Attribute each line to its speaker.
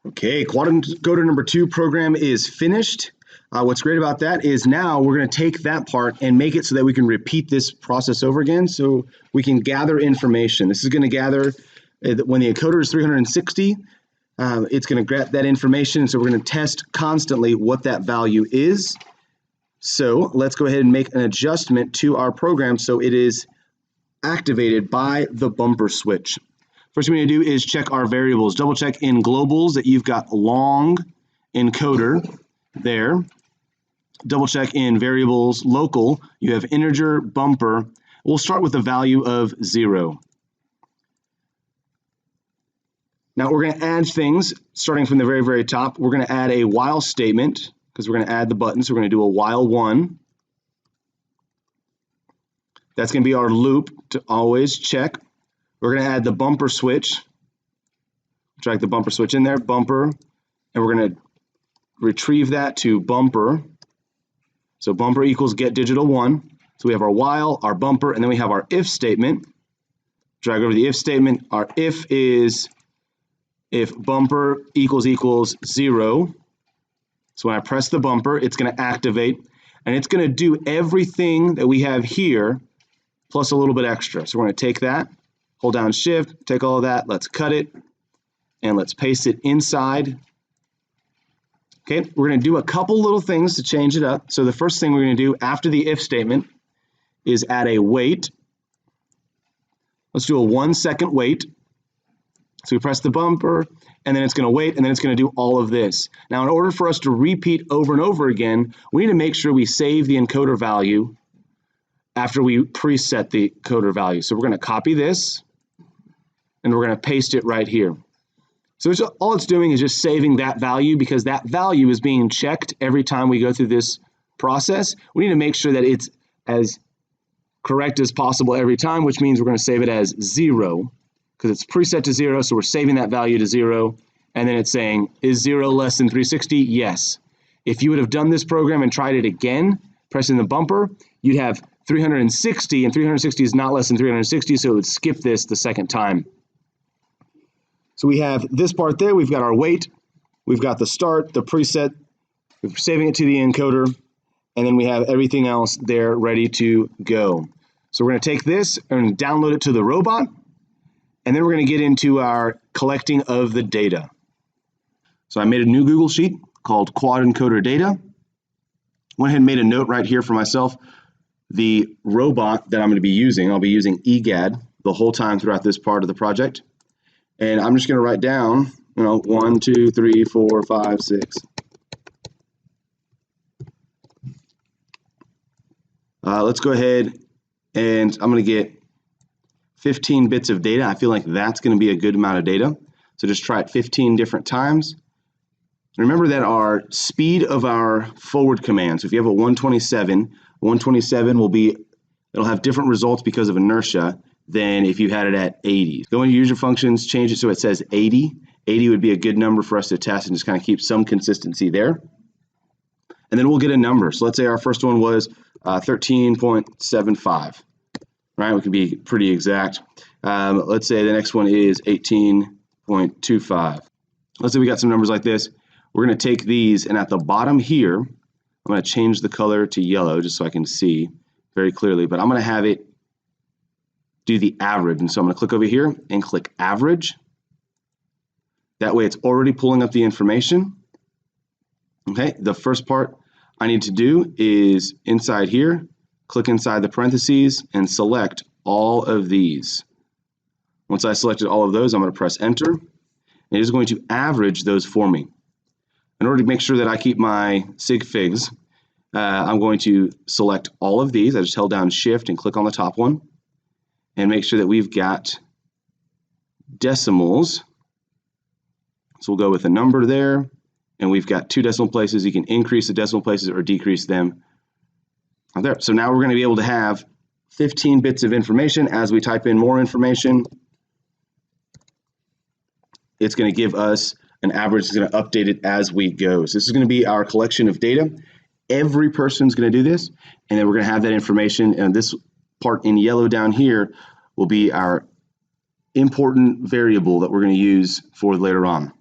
Speaker 1: Okay, Quad Encoder number 2 program is finished. What's great about that is now we're going to take that part and make it so that we can repeat this process over again so we can gather information. This is going to gather, when the encoder is 360, it's going to grab that information, so we're going to test constantly what that value is. So let's go ahead and make an adjustment to our program so it is activated by the bumper switch. First thing we need to do is check our variables. Double check in globals that you've got long encoder there. Double check in variables local, you have integer bumper. We'll start with the value of 0. Now we're going to add things starting from the very, very top. We're going to add a while statement because we're going to add the button. So we're going to do a while 1. That's going to be our loop to always check. We're going to add the bumper switch. Drag the bumper switch in there, bumper, and we're going to retrieve that to bumper. So bumper equals get digital 1. So we have our while, our bumper, and then we have our if statement. Drag over the if statement. Our if is if bumper equals 0. So when I press the bumper, it's going to activate, and it's going to do everything that we have here plus a little bit extra. So we're going to take that, hold down shift, take all of that, let's cut it, and let's paste it inside. Okay, we're going to do a couple little things to change it up. So the first thing we're going to do after the if statement is add a wait. Let's do a 1 second wait. So we press the bumper, and then it's going to wait, and then it's going to do all of this. Now, in order for us to repeat over and over again, we need to make sure we save the encoder value after we preset the encoder value. So we're going to copy this, and we're going to paste it right here. So all it's doing is just saving that value because that value is being checked every time we go through this process. We need to make sure that it's as correct as possible every time, which means we're going to save it as 0 because it's preset to 0, so we're saving that value to 0, and then it's saying, is 0 less than 360? Yes. If you would have done this program and tried it again, pressing the bumper, you'd have 360, and 360 is not less than 360, so it would skip this the second time. So we have this part there, we've got our wait, we've got the start, the preset, we're saving it to the encoder, and then we have everything else there ready to go. So we're going to take this and download it to the robot, and then we're going to get into our collecting of the data. So I made a new Google Sheet called Quad Encoder Data. Went ahead and made a note right here for myself. The robot that I'm going to be using, I'll be using EGAD the whole time throughout this part of the project. And I'm just going to write down, 1, 2, 3, 4, 5, 6. Let's go ahead and I'm going to get 15 bits of data. I feel like that's going to be a good amount of data. So just try it 15 different times. Remember that our speed of our forward command, so if you have a 127 it'll have different results because of inertia than if you had it at 80. Go into user functions, change it so it says 80. 80 would be a good number for us to test and just kind of keep some consistency there. And then we'll get a number. So let's say our first one was 13.75. Right, we can be pretty exact. Let's say the next one is 18.25. Let's say we got some numbers like this. We're going to take these, and at the bottom here, I'm going to change the color to yellow just so I can see very clearly, but I'm going to have it do the average. And so I'm going to click over here and click average. That way it's already pulling up the information. Okay, the first part I need to do is inside here, click inside the parentheses and select all of these. Once I selected all of those, I'm going to press enter. And it is going to average those for me. In order to make sure that I keep my sig figs, I'm going to select all of these. I just held down shift and click on the top one and make sure that we've got decimals. So we'll go with a number there, and we've got 2 decimal places. You can increase the decimal places or decrease them. There. So now we're going to be able to have 15 bits of information. As we type in more information, it's going to give us an average. It's going to update it as we go. So this is going to be our collection of data. Every person's going to do this, and then we're going to have that information. And this part in yellow down here will be our important variable that we're going to use for later on.